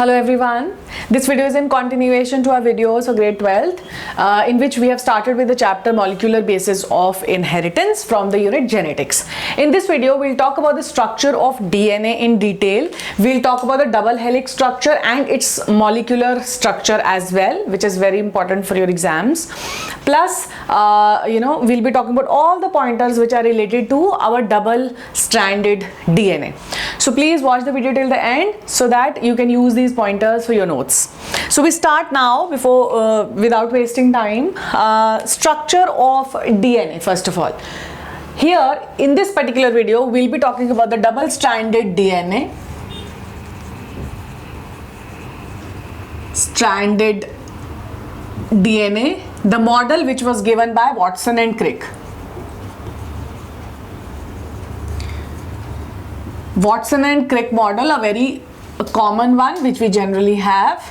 Hello everyone. This video is in continuation to our videos of grade 12th in which we have started with the chapter molecular basis of inheritance from the unit genetics. In this video we'll talk about the structure of DNA in detail. We'll talk about the double helix structure and its molecular structure as well, which is very important for your exams. Plus we'll be talking about all the pointers which are related to our double stranded DNA. So please watch the video till the end so that you can use these pointers for your notes. So we start now without wasting time. Structure of DNA first of all. Here in this particular video we'll be talking about the double stranded DNA. Stranded DNA, the model which was given by Watson and Crick. Watson and Crick model, a very common one which we generally have.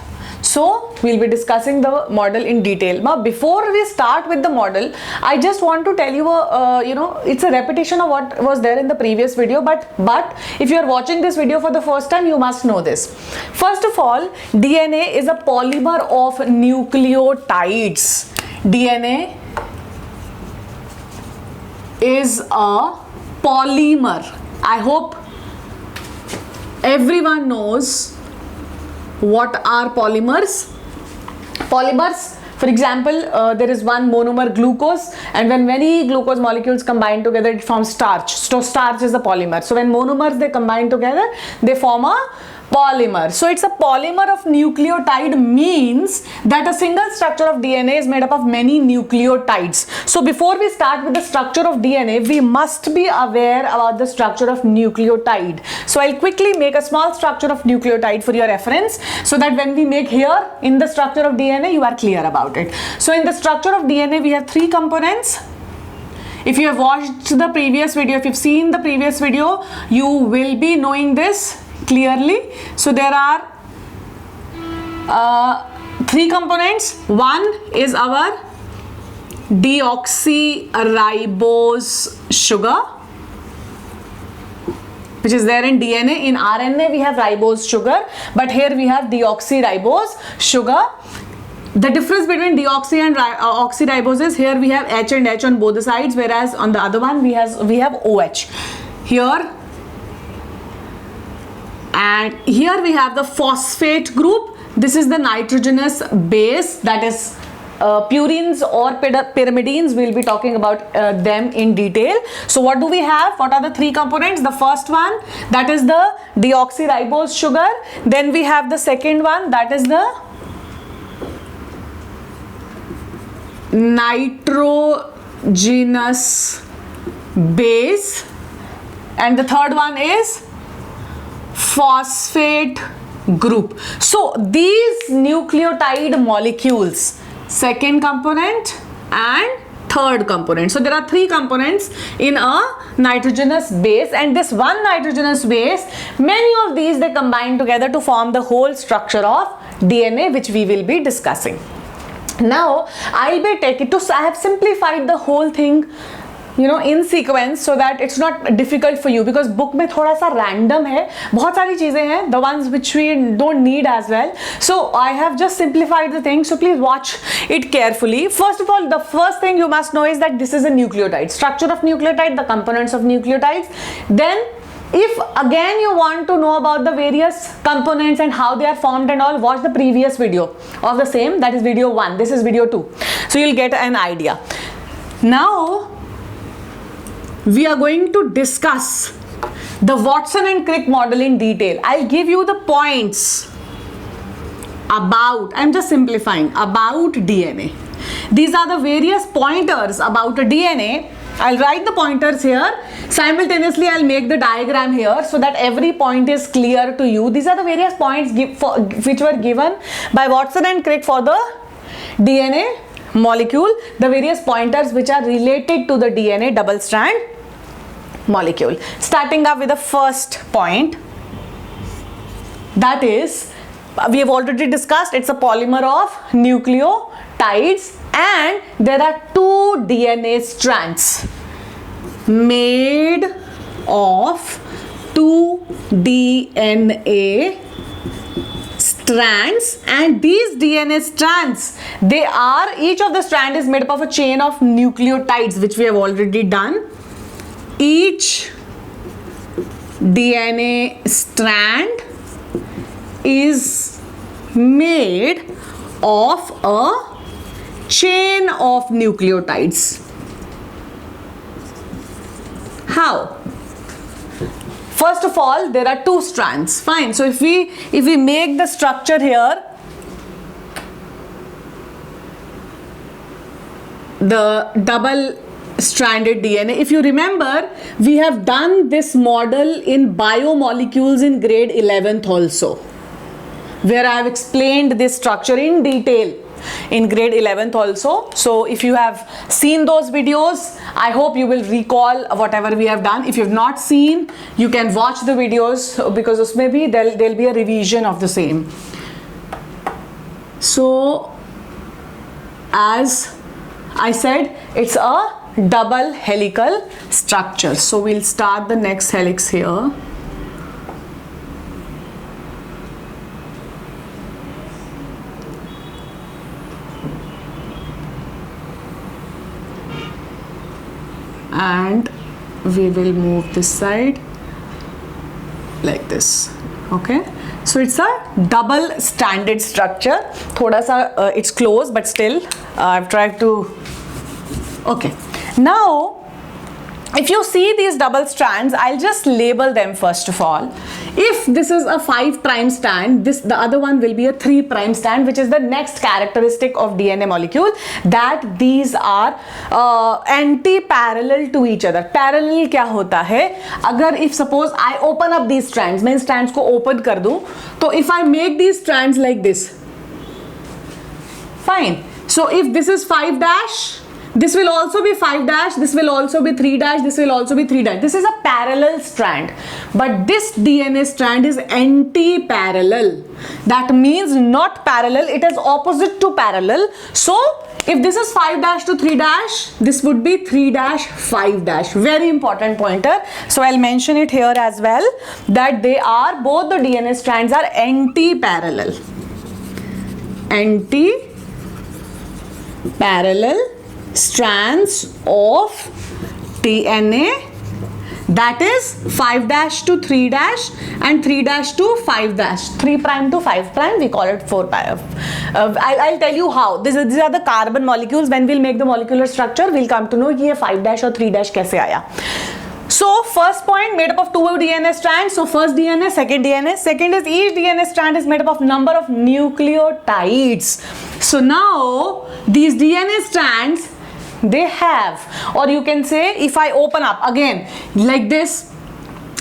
So we'll be discussing the model in detail. But before we start with the model, I just want to tell you, it's a repetition of what was there in the previous video. But if you are watching this video for the first time, you must know this. First of all, DNA is a polymer of nucleotides. DNA is a polymer. I hope everyone knows what are polymers. Polymers, for example, there is one monomer glucose, and when many glucose molecules combine together it forms starch. So starch is a polymer. So when monomers they combine together they form a polymer. So it's a polymer of nucleotide, means that a single structure of DNA is made up of many nucleotides. So before we start with the structure of DNA, we must be aware about the structure of nucleotide. So I'll quickly make a small structure of nucleotide for your reference so that when we make here in the structure of DNA you are clear about it. So in the structure of DNA we have three components. If you have watched the previous video, if you've seen the previous video, you will be knowing this clearly. So there are three components. One is our deoxyribose sugar, which is there in DNA. In RNA we have ribose sugar, but here we have deoxyribose sugar. The difference between deoxy and oxyribose is here we have H and H on both the sides, whereas on the other one we have OH. Here and here we have the phosphate group. This is the nitrogenous base, that is purines or pyrimidines. We'll be talking about them in detail. So what do we have? What are the three components? The first one, that is the deoxyribose sugar. Then we have the second one, that is the nitrogenous base, and the third one is phosphate group. So these nucleotide molecules, second component and third component. So there are three components in a nitrogenous base, and this one nitrogenous base, many of these they combine together to form the whole structure of DNA, which we will be discussing. Now I have simplified the whole thing in sequence so that it's not difficult for you, because book में थोड़ा सा random है, बहुत सारी चीजें हैं, the ones which we don't need as well. So I have just simplified the thing, so please watch it carefully. First of all, the first thing you must know is that this is a nucleotide. Structure of nucleotide, the components of nucleotides. Then if again you want to know about the various components and how they are formed and all, watch the previous video of the same, that is video 1. This is video 2. So you'll get an idea. Now we are going to discuss the Watson and Crick model in detail. I'll give you the points about, I'm just simplifying, about DNA. These are the various pointers about a DNA. I'll write the pointers here. Simultaneously, I'll make the diagram here so that every point is clear to you. These are the various points which were given by Watson and Crick for the DNA molecule, the various pointers which are related to the DNA double strand molecule. Starting up with the first point, that is, we have already discussed, it's a polymer of nucleotides, and there are two DNA strands made of two DNA strands, and these DNA strands, they are, each of the strand is made up of a chain of nucleotides, which we have already done. Each DNA strand is made of a chain of nucleotides. How? First of all, there are two strands. Fine. So if we make the structure here, the double stranded DNA. If you remember, we have done this model in biomolecules in grade 11th also, where I have explained this structure in detail in grade 11th also. So if you have seen those videos, I hope you will recall whatever we have done. If you have not seen, you can watch the videos, because maybe there'll be a revision of the same. So as I said, it's a double helical structure. So we'll start the next helix here. And we will move this side like this. Okay, so it's a double stranded structure. Thoda sa it's close, but still I've tried to. Okay, now if you see these double strands, I'll just label them first of all. If this is a 5' strand, the other one will be a 3' strand, which is the next characteristic of DNA molecule, that these are anti-parallel to each other. Parallel क्या होता है? अगर if suppose I open up these strands, मैं इन strands को open कर दूँ, तो if I make these strands like this, fine. So if this is 5 dash, this will also be 5 dash, this will also be 3 dash, this will also be 3 dash. This is a parallel strand, but this DNA strand is anti-parallel. That means not parallel, it is opposite to parallel. So if this is 5 dash to 3 dash, this would be 3 dash 5 dash. Very important pointer. So I'll mention it here as well, that they are, both the DNA strands are anti-parallel. Anti-parallel strands of DNA, that is 5 dash to 3 dash and 3 dash to 5 dash, 3' to 5', we call it 4'. I'll tell you how. These are the carbon molecules. When we'll make the molecular structure, we'll come to know कि ये 5 dash or 3 dash कैसे आया. So first point, made up of 2 DNA strands. So first DNA, second DNA. Second is each DNA strand is made up of number of nucleotides. So now these DNA strands, they have, or you can say, if I open up again like this,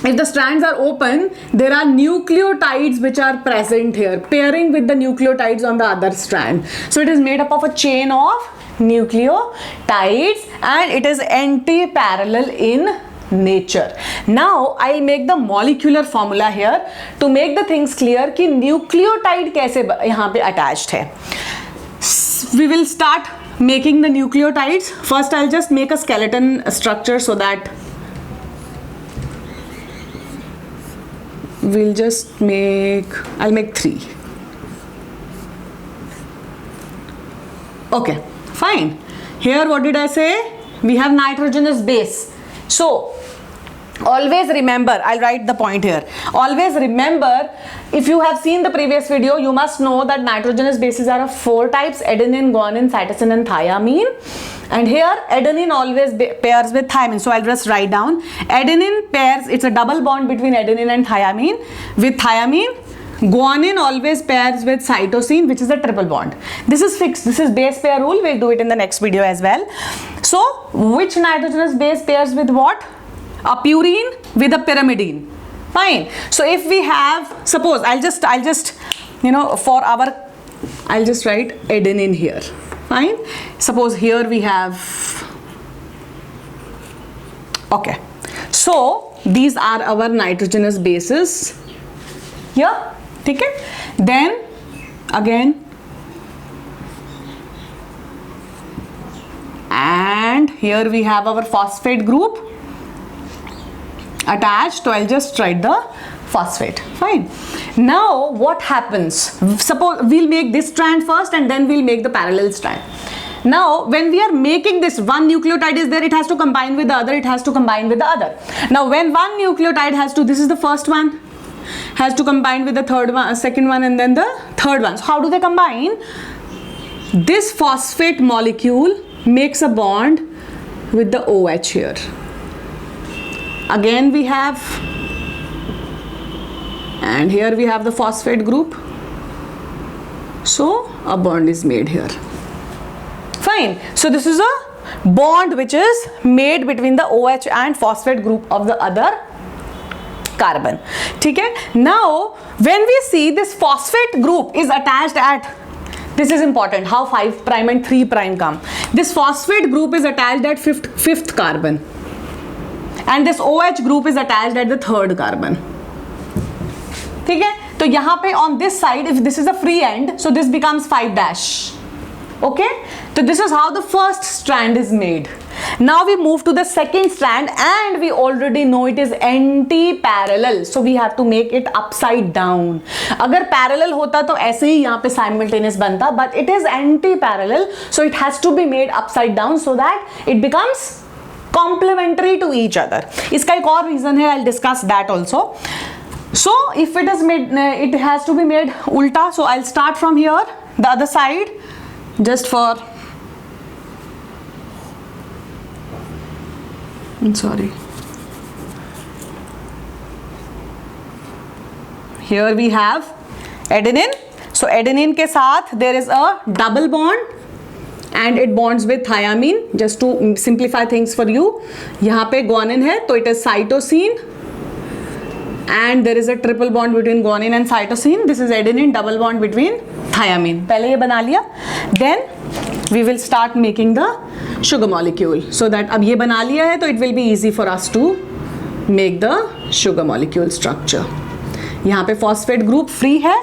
if the strands are open, there are nucleotides which are present here, pairing with the nucleotides on the other strand. So it is made up of a chain of nucleotides, and it is anti-parallel in nature. Now I'll make the molecular formula here to make the things clear कि nucleotide कैसे यहाँ पे attached है. We will start making the nucleotides. First I'll just make a skeleton structure, so that we'll just make, I'll make 3. Okay, fine. Here what did I say? We have nitrogenous base. So always remember, I'll write the point here. Always remember, if you have seen the previous video, you must know that nitrogenous bases are of 4 types: adenine, guanine, cytosine and thiamine. And here adenine always pairs with thiamine. So I'll just write down adenine pairs, it's a double bond between adenine and thiamine with thiamine. Guanine always pairs with cytosine, which is a triple bond. This is fixed. This is base pair rule. We'll do it in the next video as well. So which nitrogenous base pairs with what? A purine with a pyrimidine. Fine. So if we have, suppose I'll just you know, for our, I'll just write adenine here. Fine. Suppose here we have, okay, so these are our nitrogenous bases here. Okay. Then again, and here we have our phosphate group attached. So I'll just write the phosphate. Fine. Now what happens? Suppose we'll make this strand first and then we'll make the parallel strand. Now when we are making this, one nucleotide is there, it has to combine with the other, it has to combine with the other. Now when one nucleotide has to, this is the first one, has to combine with the third one, second one, and then the third one. So how do they combine? This phosphate molecule makes a bond with the OH here. Again we have, and here we have the phosphate group. So a bond is made here. Fine. So this is a bond which is made between the OH and phosphate group of the other carbon. Okay? Now when we see this phosphate group is attached at, this is important, how 5' and 3' come. This phosphate group is attached at fifth carbon, and this OH group is attached at the third carbon. ठीक है? तो यहाँ पे on this side, if this is a free end, so this becomes 5'. Okay? So this is how the first strand is made. Now we move to the second strand, and we already know it is anti-parallel, so we have to make it upside down. अगर parallel होता तो ऐसे ही यहाँ पे simultaneous बनता, but it is anti-parallel, so it has to be made upside down so that it becomes complementary to each other. इसका एक और reason है, I'll discuss that also. So if it is made, it has to be made ulta. So I'll start from here, the other side, just for, I'm sorry. Here we have adenine. So adenine के साथ there is a double bond and it bonds with thiamine. Just to simplify things for you, यहाँ पे guanine है तो it is cytosine, and there is a triple bond between guanine and cytosine. This is adenine, double bond between thiamine. पहले ये बना लिया. Then we will start making the sugar molecule, so that अब ये बना लिया है तो it will be easy for us to make the sugar molecule structure. यहाँ पे phosphate group free है,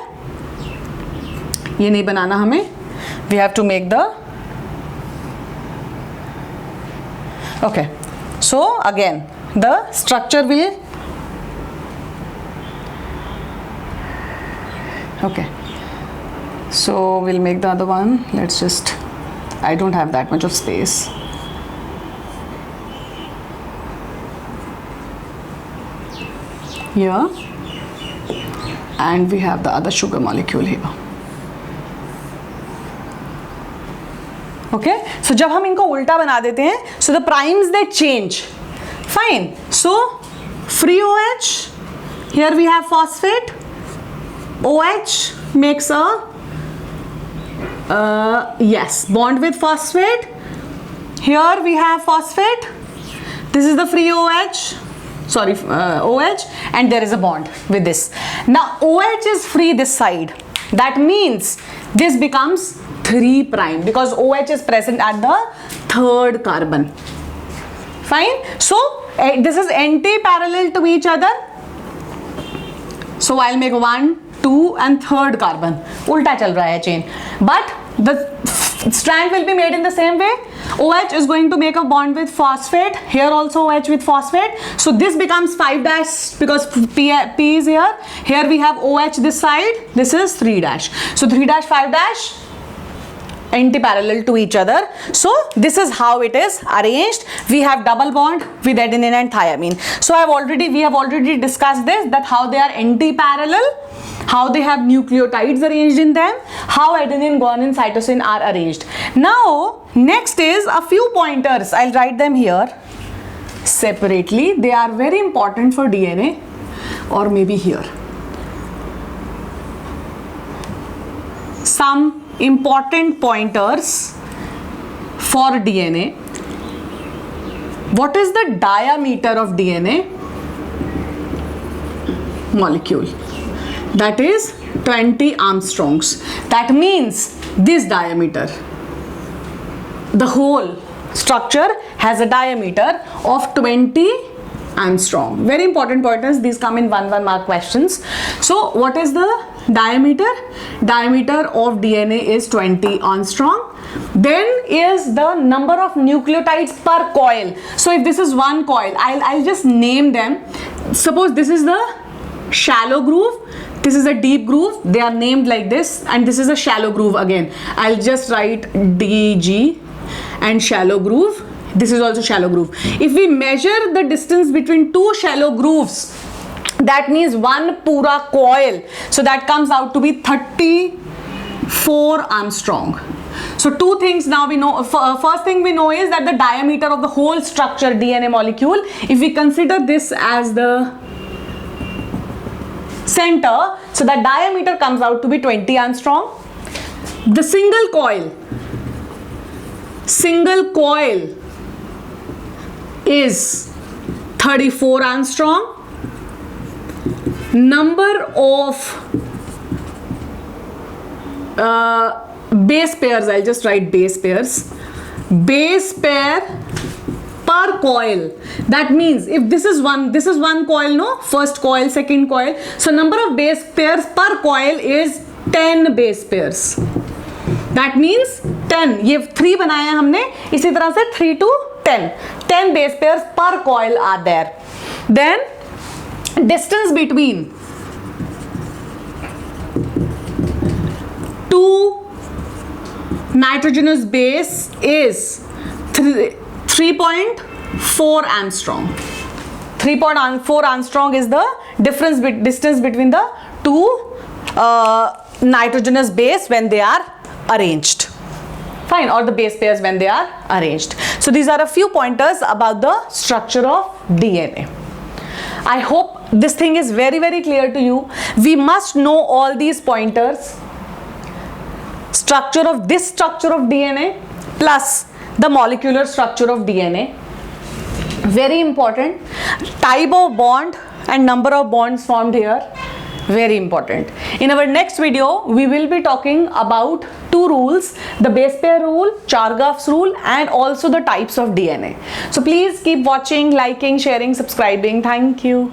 ये नहीं बनाना हमें. We have to make the, okay, so again the structure will, okay, so we'll make the other one. Let's just, I don't have that much of space. Here, and we have the other sugar molecule here. Okay, so जब हम इनको उल्टा बना देते हैं, so the primes they change. Fine. So free OH, here we have phosphate. OH makes a yes, bond with phosphate. Here we have phosphate. This is the free OH, sorry, OH, and there is a bond with this. Now OH is free this side. That means this becomes 3' because OH is present at the third carbon. Fine. So this is anti-parallel to each other. So I'll make 1, 2 and third carbon. उल्टा चल रहा है chain. But the strand will be made in the same way. OH is going to make a bond with phosphate. Here also OH with phosphate. So this becomes 5' because P is here. Here we have OH this side. This is 3'. So 3', 5', anti-parallel to each other. So this is how it is arranged. We have double bond with adenine and thiamine. So we have already discussed this, that how they are anti-parallel, how they have nucleotides arranged in them, how adenine, guanine, cytosine are arranged. Now next is a few pointers. I'll write them here separately. They are very important for DNA, or maybe here. Some important pointers for DNA. What is the diameter of DNA molecule? That is 20 Armstrongs. That means this diameter, the whole structure has a diameter of 20 Armstrong. Very important pointers. These come in 1 mark questions. So what is the diameter? Diameter of DNA is 20 Armstrong. Then is the number of nucleotides per coil. So if this is one coil, I'll just name them. Suppose this is the shallow groove, this is a deep groove. They are named like this, and this is a shallow groove again. I'll just write DG and shallow groove. This is also shallow groove. If we measure the distance between two shallow grooves, that means one pura coil, so that comes out to be 34 Armstrong. So two things now we know. First thing we know is that the diameter of the whole structure, DNA molecule, if we consider this as the center, so the diameter comes out to be 20 Armstrong. The single coil is 34 Armstrong. Number of base pairs, I'll just write base pairs. Base pair per coil. That means if this is one coil, no? First coil, second coil. So number of base pairs per coil is 10 base pairs. That means 10. ये 3 बनाया हमने, इसी तरह से 3 to 10. 10 base pairs per coil are there. Then distance between two nitrogenous base is 3.4 Armstrong. 3.4 Armstrong is the distance between the two nitrogenous base when they are arranged. Fine, or the base pairs when they are arranged. So these are a few pointers about the structure of DNA. I hope this thing is very, very clear to you. We must know all these pointers. Structure of DNA plus the molecular structure of DNA. Very important. Type of bond and number of bonds formed here. Very important. In our next video, we will be talking about two rules, the base pair rule, Chargaff's rule, and also the types of DNA. So please keep watching, liking, sharing, subscribing. Thank you.